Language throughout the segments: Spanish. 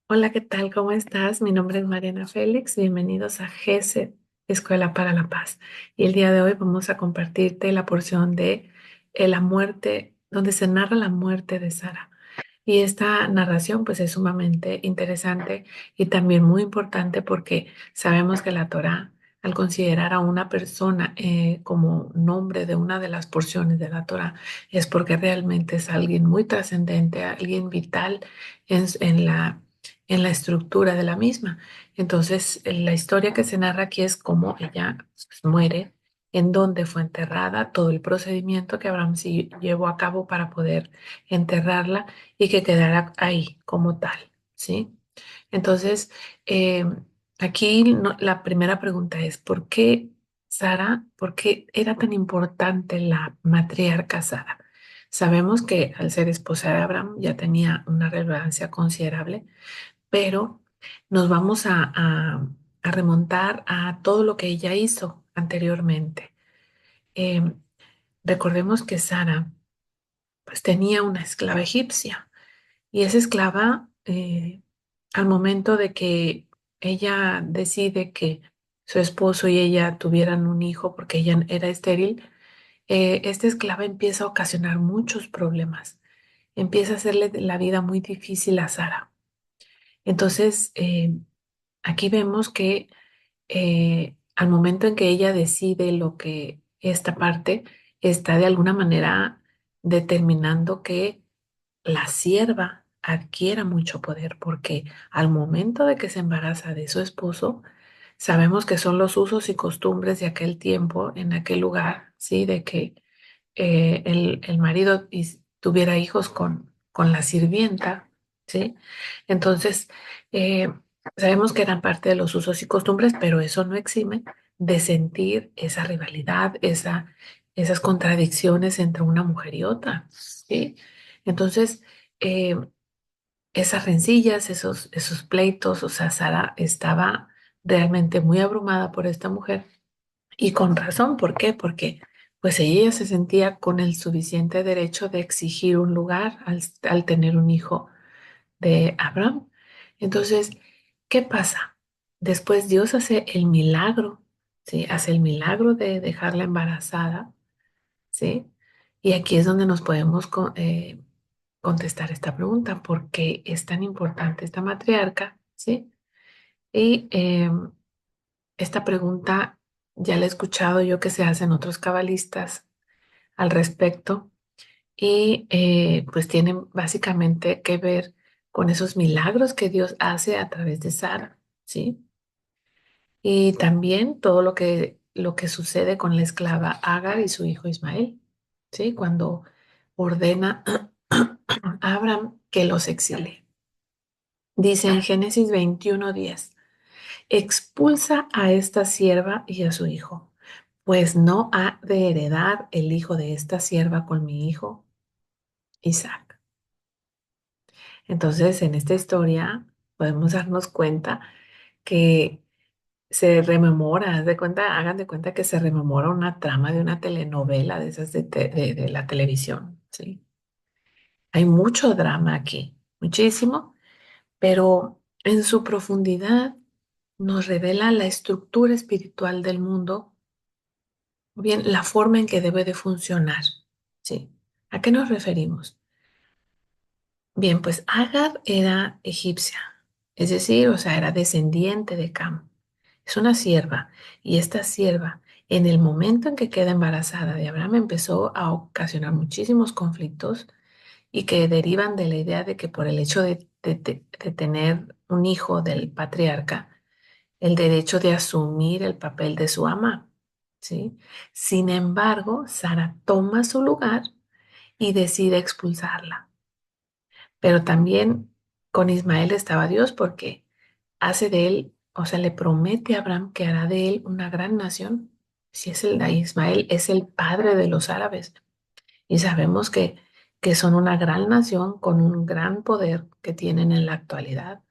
Hola, ¿qué tal? ¿Cómo estás? Mi nombre es Mariana Félix. Bienvenidos a GESED, Escuela para la Paz. Y el día de hoy vamos a compartirte la porción de la muerte, donde se narra la muerte de Sara. Y esta narración pues es sumamente interesante y también muy importante porque sabemos que la Torá, al considerar a una persona como nombre de una de las porciones de la Torá, es porque realmente es alguien muy trascendente, alguien vital en la estructura de la misma. Entonces, la historia que se narra aquí es cómo ella pues, muere, en dónde fue enterrada, todo el procedimiento que Abraham sí llevó a cabo para poder enterrarla y que quedara ahí como tal, ¿sí? Entonces, eh, aquí la primera pregunta es, ¿por qué Sara, por qué era tan importante la matriarca Sara? Sabemos que al ser esposa de Abraham ya tenía una relevancia considerable, pero nos vamos a remontar a todo lo que ella hizo anteriormente. Eh, Recordemos que Sara pues tenía una esclava egipcia. Y esa esclava, al momento de que ella decide que su esposo y ella tuvieran un hijo porque ella era estéril, esta esclava empieza a ocasionar muchos problemas. Empieza a hacerle la vida muy difícil a Sara. Entonces, aquí vemos que al momento en que ella decide lo que esta parte está de alguna manera determinando que la sierva adquiera mucho poder, porque al momento de que se embaraza de su esposo, sabemos que son los usos y costumbres de aquel tiempo, en aquel lugar, ¿sí? De que el marido tuviera hijos con la sirvienta, ¿sí? Entonces, eh, sabemos que eran parte de los usos y costumbres, pero eso no exime de sentir esa rivalidad, esas contradicciones entre una mujer y otra, ¿sí? Entonces, eh, esas rencillas, esos pleitos, o sea, Sara estaba realmente muy abrumada por esta mujer y con razón. ¿Por qué? Porque pues ella se sentía con el suficiente derecho de exigir un lugar al tener un hijo de Abraham. Entonces, ¿qué pasa? Después Dios hace el milagro, ¿sí? Hace el milagro de dejarla embarazada, ¿sí? Y aquí es donde nos podemos contestar esta pregunta: ¿por qué es tan importante esta matriarca? ¿Sí? Y esta pregunta ya la he escuchado yo que se hacen otros cabalistas al respecto y pues tienen básicamente que ver con esos milagros que Dios hace a través de Sara, ¿sí? Y también todo lo que sucede con la esclava Agar y su hijo Ismael, ¿sí? Cuando ordena a Abraham que los exilie. Dice en Génesis 21:10: expulsa a esta sierva y a su hijo, pues no ha de heredar el hijo de esta sierva con mi hijo Isaac. Entonces, en esta historia podemos darnos cuenta que se rememora, haz de cuenta, hagan de cuenta que se rememora una trama de una telenovela de esas de la televisión, ¿sí? Hay mucho drama aquí, muchísimo, pero en su profundidad nos revela la estructura espiritual del mundo, o bien la forma en que debe de funcionar, ¿sí? ¿A qué nos referimos? Bien, pues Agar era egipcia, es decir, o sea, era descendiente de Cam. Es una sierva, y esta sierva, en el momento en que queda embarazada de Abraham, empezó a ocasionar muchísimos conflictos y que derivan de la idea de que por el hecho de tener un hijo del patriarca, el derecho de asumir el papel de su ama, ¿sí? Sin embargo, Sara toma su lugar y decide expulsarla. Pero también con Ismael estaba Dios porque hace de él, o sea, le promete a Abraham que hará de él una gran nación. Si es el de Ismael, es el padre de los árabes. Y sabemos que son una gran nación con un gran poder que tienen en la actualidad.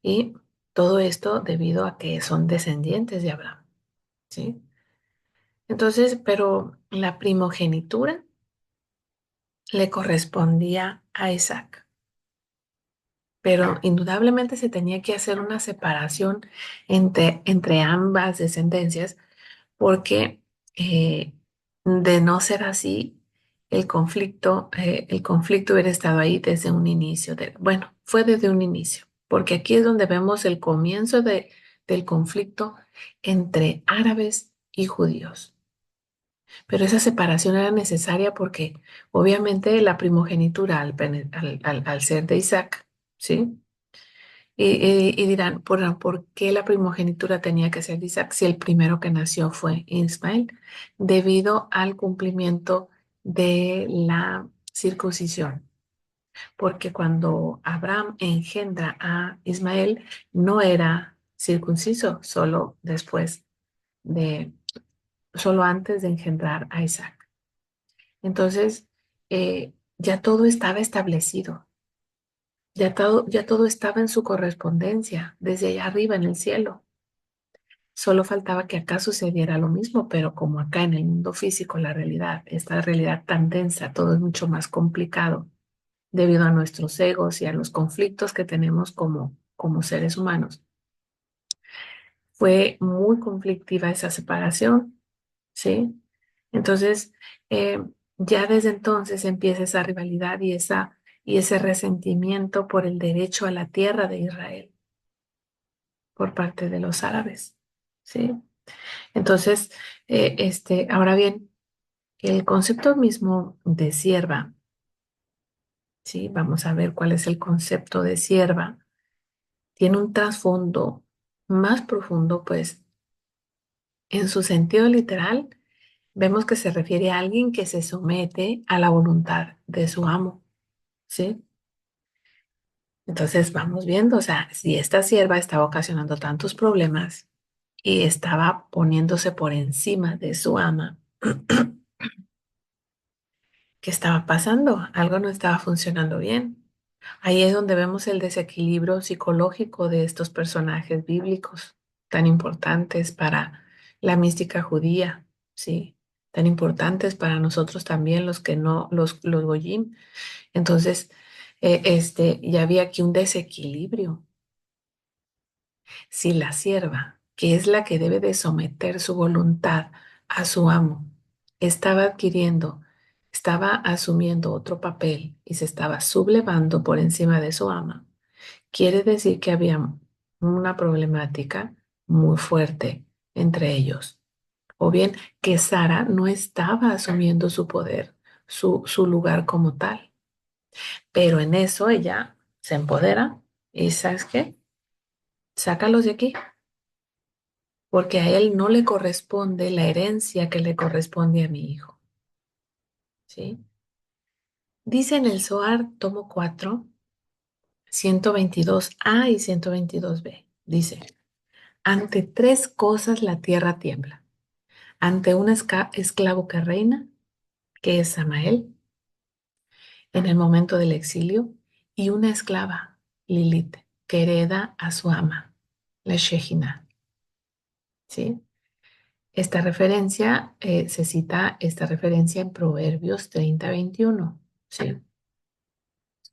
Y todo esto debido a que son descendientes de Abraham, ¿sí? Entonces, pero la primogenitura le correspondía a Isaac. pero indudablemente se tenía que hacer una separación entre ambas descendencias porque de no ser así, el conflicto hubiera estado ahí desde un inicio. Bueno, fue desde un inicio, porque aquí es donde vemos el comienzo del conflicto entre árabes y judíos. Pero esa separación era necesaria porque obviamente la primogenitura al ser de Isaac, ¿sí? Y dirán, ¿por qué la primogenitura tenía que ser de Isaac si el primero que nació fue Ismael? Debido al cumplimiento de la circuncisión. Porque cuando Abraham engendra a Ismael, no era circunciso, de, solo antes de engendrar a Isaac. Entonces, ya todo estaba establecido. Ya todo estaba en su correspondencia, desde allá arriba en el cielo. Solo faltaba que acá sucediera lo mismo, pero como acá en el mundo físico, esta realidad tan densa, todo es mucho más complicado debido a nuestros egos y a los conflictos que tenemos como seres humanos. Fue muy conflictiva esa separación, ¿sí? Entonces, eh, ya desde entonces empieza esa rivalidad y ese resentimiento por el derecho a la tierra de Israel por parte de los árabes, ¿sí? Entonces, ahora bien, el concepto mismo de sierva, ¿sí? Vamos a ver cuál es el concepto de sierva. Tiene un trasfondo más profundo, pues en su sentido literal, vemos que se refiere a alguien que se somete a la voluntad de su amo, ¿sí? Entonces vamos viendo, o sea, si esta sierva estaba ocasionando tantos problemas y estaba poniéndose por encima de su ama, ¿qué estaba pasando? Algo no estaba funcionando bien. Ahí es donde vemos el desequilibrio psicológico de estos personajes bíblicos tan importantes para la mística judía, sí, tan importantes para nosotros también los que no, los goyim. Entonces, ya había aquí un desequilibrio. Si la sierva, que es la que debe de someter su voluntad a su amo, estaba adquiriendo, estaba asumiendo otro papel y se estaba sublevando por encima de su ama, quiere decir que había una problemática muy fuerte entre ellos. O bien que Sara no estaba asumiendo su poder, su lugar como tal. Pero en eso ella se empodera y ¿sabes qué? Sácalos de aquí, porque a él no le corresponde la herencia que le corresponde a mi hijo. ¿Sí? Dice en el Zohar, tomo 4, 122a y 122b. Dice, ante tres cosas la tierra tiembla. Ante un esclavo que reina, que es Samael, en el momento del exilio, y una esclava, Lilith, que hereda a su ama, la Shejina. ¿Sí? Se cita esta referencia en Proverbios 30:21. ¿Sí?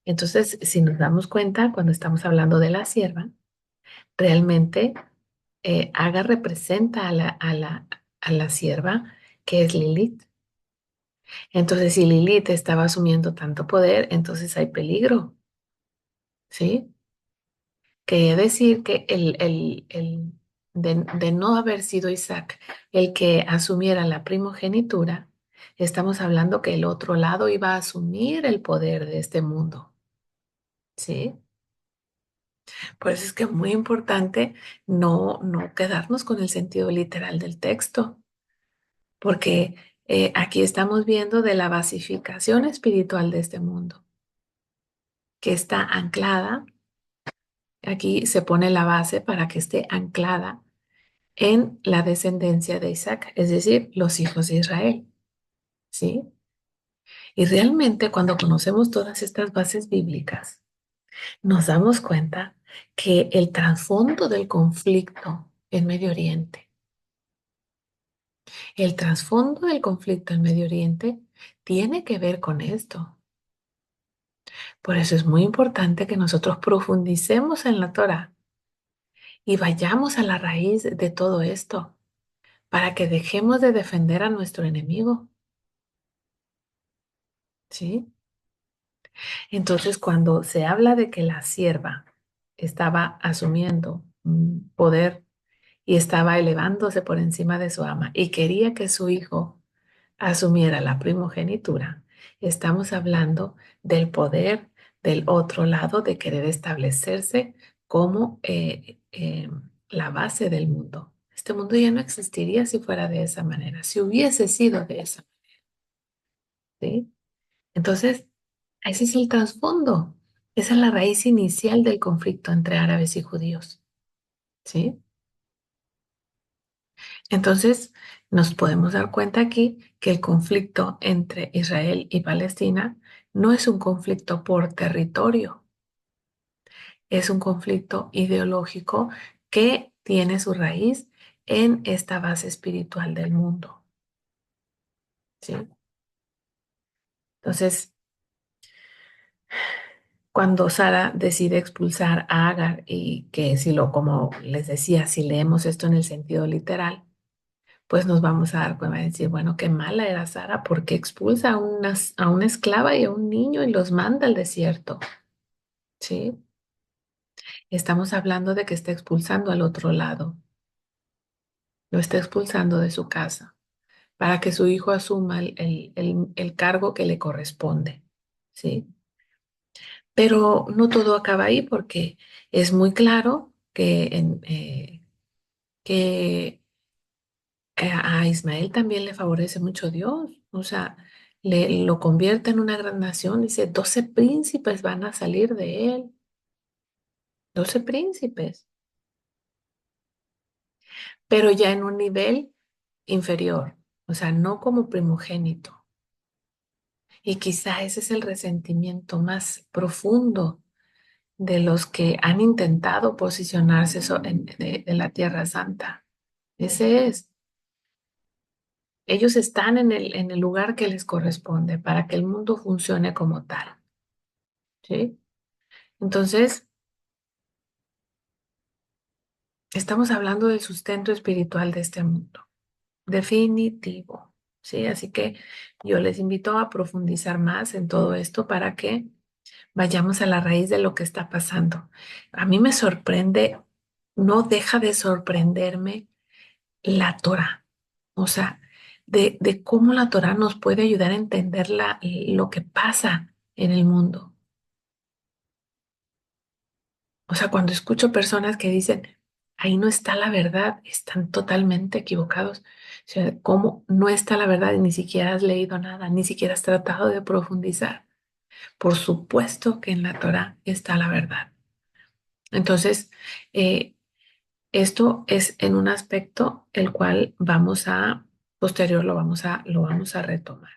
Entonces, si nos damos cuenta, cuando estamos hablando de la sierva, realmente Hagar representa a la sierva que es Lilith. Entonces, si Lilith estaba asumiendo tanto poder, entonces hay peligro, ¿sí? Quería decir que de no haber sido Isaac el que asumiera la primogenitura, estamos hablando que el otro lado iba a asumir el poder de este mundo, ¿sí? Por eso es que es muy importante no quedarnos con el sentido literal del texto, porque aquí estamos viendo de la basificación espiritual de este mundo, que está anclada, aquí se pone la base para que esté anclada en la descendencia de Isaac, es decir, los hijos de Israel, ¿sí? Y realmente cuando conocemos todas estas bases bíblicas, nos damos cuenta que el trasfondo del conflicto en Medio Oriente, el trasfondo del conflicto en Medio Oriente tiene que ver con esto, Por eso es muy importante que nosotros profundicemos en la Torah y vayamos a la raíz de todo esto para que dejemos de defender a nuestro enemigo, ¿sí? Entonces, cuando se habla de que la sierva estaba asumiendo un poder y estaba elevándose por encima de su ama y quería que su hijo asumiera la primogenitura, estamos hablando del poder del otro lado de querer establecerse como la base del mundo. Este mundo ya no existiría si fuera de esa manera, si hubiese sido de esa, ¿sí? Entonces, ese es el trasfondo. Esa es la raíz inicial del conflicto entre árabes y judíos, ¿sí? Entonces, nos podemos dar cuenta aquí que el conflicto entre Israel y Palestina no es un conflicto por territorio, es un conflicto ideológico que tiene su raíz en esta base espiritual del mundo, ¿sí? Entonces, cuando Sara decide expulsar a Agar y que si lo, como les decía, si leemos esto en el sentido literal, pues nos vamos a dar cuenta de decir, bueno, qué mala era Sara porque expulsa a una esclava y a un niño y los manda al desierto, ¿sí? Estamos hablando de que está expulsando al otro lado, lo está expulsando de su casa para que su hijo asuma el cargo que le corresponde, ¿sí? Pero no todo acaba ahí porque es muy claro que a Ismael también le favorece mucho Dios, o sea, lo convierte en una gran nación, dice, 12 príncipes van a salir de él, 12 príncipes, pero ya en un nivel inferior, o sea, no como primogénito. Y quizá ese es el resentimiento más profundo de los que han intentado posicionarse en la Tierra Santa. Ese es. Ellos están en el lugar que les corresponde para que el mundo funcione como tal, ¿sí? Entonces, estamos hablando del sustento espiritual de este mundo, definitivo, ¿sí? Así que yo les invito a profundizar más en todo esto para que vayamos a la raíz de lo que está pasando. A mí me sorprende, no deja de sorprenderme la Torah, o sea, de cómo la Torah nos puede ayudar a entender lo que pasa en el mundo. O sea, cuando escucho personas que dicen, ahí no está la verdad, están totalmente equivocados. O sea, ¿cómo no está la verdad y ni siquiera has leído nada, ni siquiera has tratado de profundizar? Por supuesto que en la Torah está la verdad. Entonces, eh, esto es en un aspecto el cual posterior lo vamos a retomar.